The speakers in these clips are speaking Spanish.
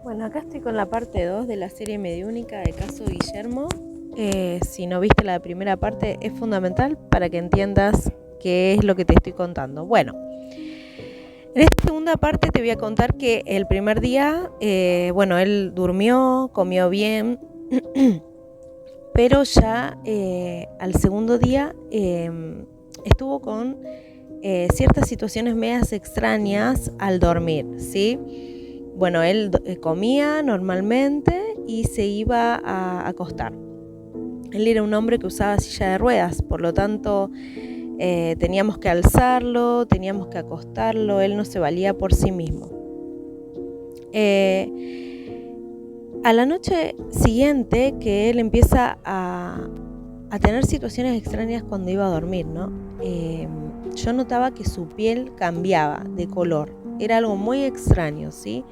Bueno, acá estoy con la parte 2 de la serie mediúnica de Caso Guillermo. Si no viste la primera parte, es fundamental para que entiendas qué es lo que te estoy contando. Bueno, en esta segunda parte te voy a contar que el primer día, él durmió, comió bien, pero ya al segundo día estuvo con ciertas situaciones medias extrañas al dormir, ¿sí? Bueno, él comía normalmente y se iba a acostar. Él era un hombre que usaba silla de ruedas, por lo tanto teníamos que alzarlo, teníamos que acostarlo, él no se valía por sí mismo. A la noche siguiente que él empieza a tener situaciones extrañas cuando iba a dormir, ¿no? Yo notaba que su piel cambiaba de color, era algo muy extraño, ¿sí?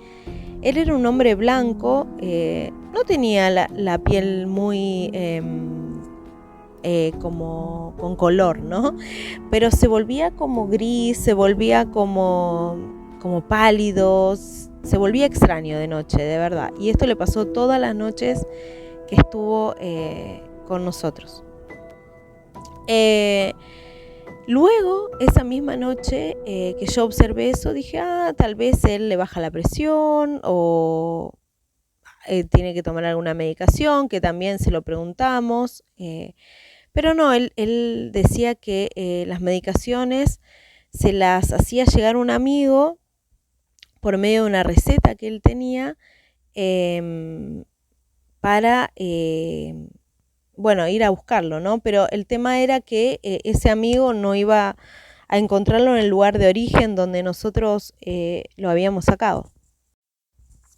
Él era un hombre blanco, no tenía la piel muy como con color, ¿no? Pero se volvía como gris, se volvía como pálido, se volvía extraño de noche, de verdad. Y esto le pasó todas las noches que estuvo con nosotros. Luego, esa misma noche que yo observé eso, dije, tal vez él le baja la presión o tiene que tomar alguna medicación, que también se lo preguntamos. Pero no, él decía que las medicaciones se las hacía llegar un amigo por medio de una receta que él tenía para ir a buscarlo, ¿no? Pero el tema era que ese amigo no iba a encontrarlo en el lugar de origen donde nosotros lo habíamos sacado.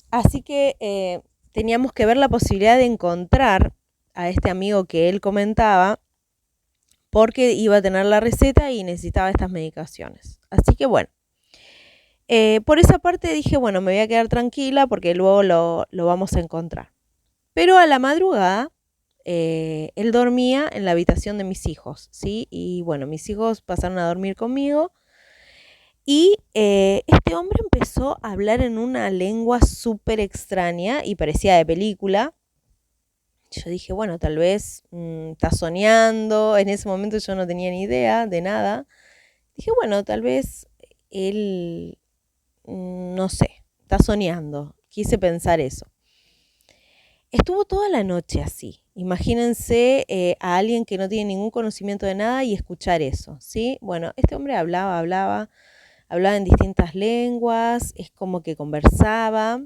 Así que teníamos que ver la posibilidad de encontrar a este amigo que él comentaba porque iba a tener la receta y necesitaba estas medicaciones. Así que bueno, por esa parte dije, bueno, me voy a quedar tranquila porque luego lo vamos a encontrar. Pero a la madrugada él dormía en la habitación de mis hijos, ¿sí? Y bueno, mis hijos pasaron a dormir conmigo y este hombre empezó a hablar en una lengua súper extraña y parecía de película. Yo dije, bueno, tal vez está soñando. En ese momento yo no tenía ni idea de nada. Dije, bueno, tal vez él, no sé, está soñando. Quise pensar eso. Estuvo toda la noche así. Imagínense a alguien que no tiene ningún conocimiento de nada y escuchar eso, ¿sí? Bueno, este hombre hablaba en distintas lenguas, es como que conversaba.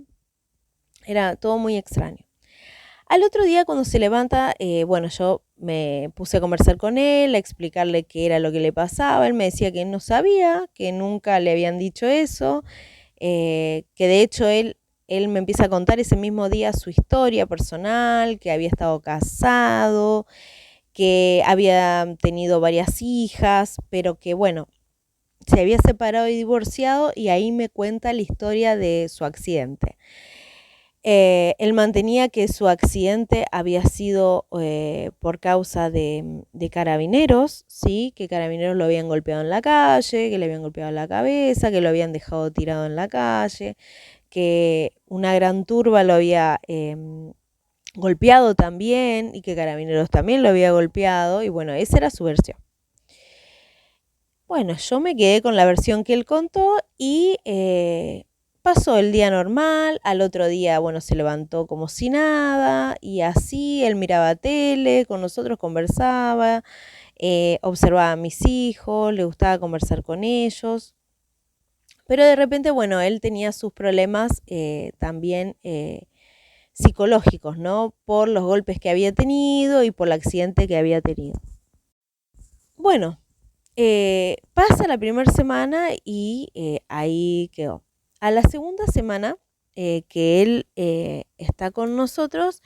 Era todo muy extraño. Al otro día cuando se levanta, yo me puse a conversar con él, a explicarle qué era lo que le pasaba. Él me decía que no sabía, que nunca le habían dicho eso, que de hecho él me empieza a contar ese mismo día su historia personal, que había estado casado, que había tenido varias hijas, pero que bueno, se había separado y divorciado y ahí me cuenta la historia de su accidente. Él mantenía que su accidente había sido por causa de carabineros, ¿sí? Que carabineros lo habían golpeado en la calle, que le habían golpeado en la cabeza, que lo habían dejado tirado en la calle, que una gran turba lo había golpeado también y que carabineros también lo había golpeado y bueno, esa era su versión. Bueno, yo me quedé con la versión que él contó y pasó el día normal, al otro día, se levantó como si nada y así, él miraba tele, con nosotros conversaba, observaba a mis hijos, le gustaba conversar con ellos, pero de repente, él tenía sus problemas también psicológicos, ¿no? Por los golpes que había tenido y por el accidente que había tenido. Bueno, pasa la primera semana y ahí quedó. A la segunda semana que él está con nosotros,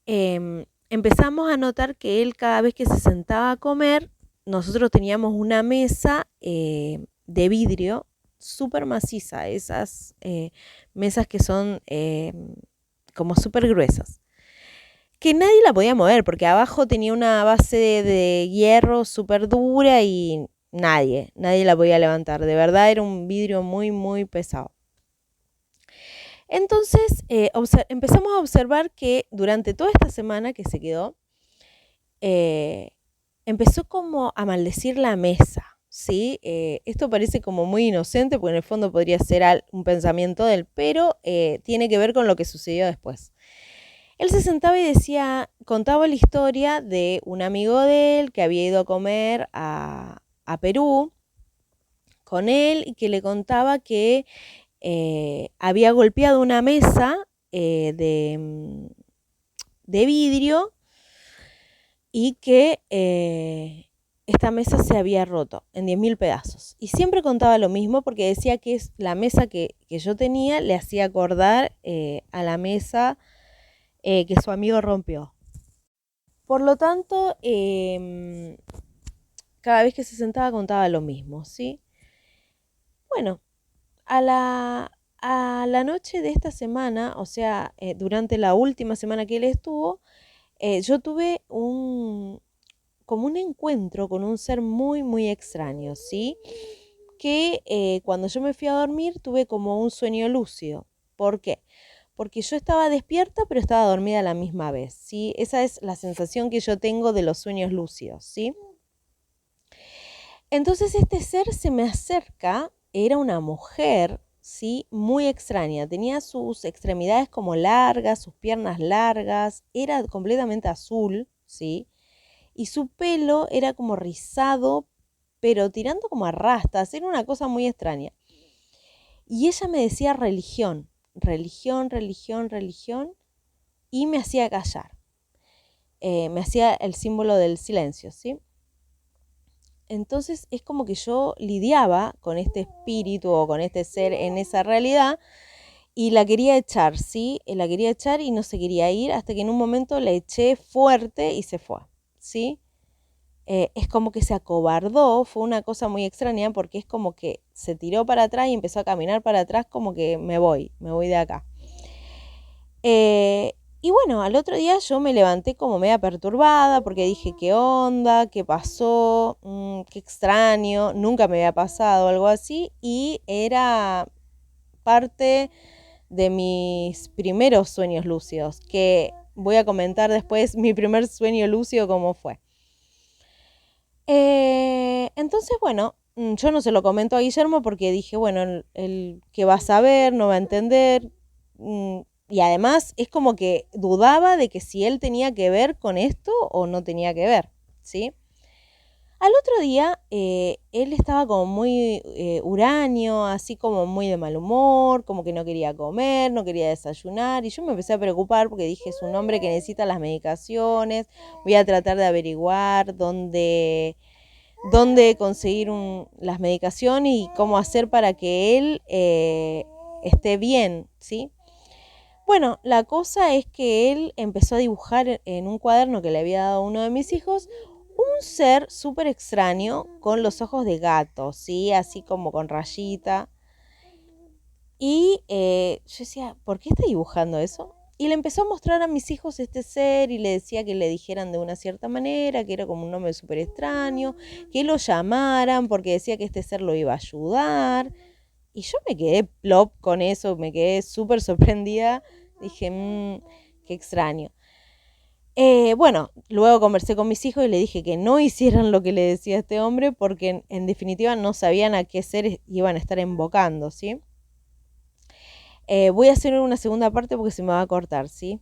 empezamos a notar que él cada vez que se sentaba a comer, nosotros teníamos una mesa de vidrio súper maciza, esas mesas que son como súper gruesas, que nadie la podía mover porque abajo tenía una base de hierro súper dura y nadie la podía levantar. De verdad era un vidrio muy, muy pesado. Entonces empezamos a observar que durante toda esta semana que se quedó, empezó como a maldecir la mesa, ¿sí? Esto parece como muy inocente, porque en el fondo podría ser un pensamiento de él, pero tiene que ver con lo que sucedió después. Él se sentaba y contaba la historia de un amigo de él que había ido a comer a Perú con él y que le contaba que había golpeado una mesa de vidrio y que esta mesa se había roto en 10.000 pedazos. Y siempre contaba lo mismo porque decía que la mesa que yo tenía le hacía acordar a la mesa que su amigo rompió. Por lo tanto, cada vez que se sentaba contaba lo mismo, ¿sí? Bueno, a la noche de esta semana, o sea, durante la última semana que él estuvo, yo tuve como un encuentro con un ser muy, muy extraño, ¿sí? Que cuando yo me fui a dormir tuve como un sueño lúcido. ¿Por qué? Porque yo estaba despierta, pero estaba dormida a la misma vez, ¿sí? Esa es la sensación que yo tengo de los sueños lúcidos, ¿sí? Entonces este ser se me acerca, era una mujer, ¿sí? Muy extraña, tenía sus extremidades como largas, sus piernas largas, era completamente azul, ¿sí? Y su pelo era como rizado, pero tirando como a rastas, era una cosa muy extraña. Y ella me decía religión, religión, religión, religión, y me hacía callar. Me hacía el símbolo del silencio, ¿sí? Entonces es como que yo lidiaba con este espíritu o con este ser en esa realidad y la quería echar, ¿sí? La quería echar y no se quería ir hasta que en un momento la eché fuerte y se fue, ¿sí? Es como que se acobardó, fue una cosa muy extraña porque es como que se tiró para atrás y empezó a caminar para atrás como que me voy de acá. Y bueno, al otro día yo me levanté como media perturbada porque dije, ¿qué onda? ¿Qué pasó? Qué extraño, nunca me había pasado algo así y era parte de mis primeros sueños lúcidos, que voy a comentar después mi primer sueño lúcido cómo fue. Entonces, bueno, yo no se lo comento a Guillermo porque dije, bueno, el que va a saber, no va a entender. Y además es como que dudaba de que si él tenía que ver con esto o no tenía que ver, ¿sí? Al otro día, él estaba como muy huraño, así como muy de mal humor, como que no quería comer, no quería desayunar. Y yo me empecé a preocupar porque dije, es un hombre que necesita las medicaciones, voy a tratar de averiguar dónde conseguir las medicaciones y cómo hacer para que él esté bien, ¿sí? Bueno, la cosa es que él empezó a dibujar en un cuaderno que le había dado uno de mis hijos un ser súper extraño con los ojos de gato, ¿sí? Así como con rayita. Y yo decía, ¿por qué está dibujando eso? Y le empezó a mostrar a mis hijos este ser y le decía que le dijeran de una cierta manera, que era como un nombre súper extraño, que lo llamaran porque decía que este ser lo iba a ayudar. Y yo me quedé plop con eso, me quedé súper sorprendida. Dije, qué extraño. Bueno, luego conversé con mis hijos y le dije que no hicieran lo que le decía este hombre porque en definitiva no sabían a qué ser iban a estar invocando, ¿sí? Voy a hacer una segunda parte porque se me va a cortar, ¿sí?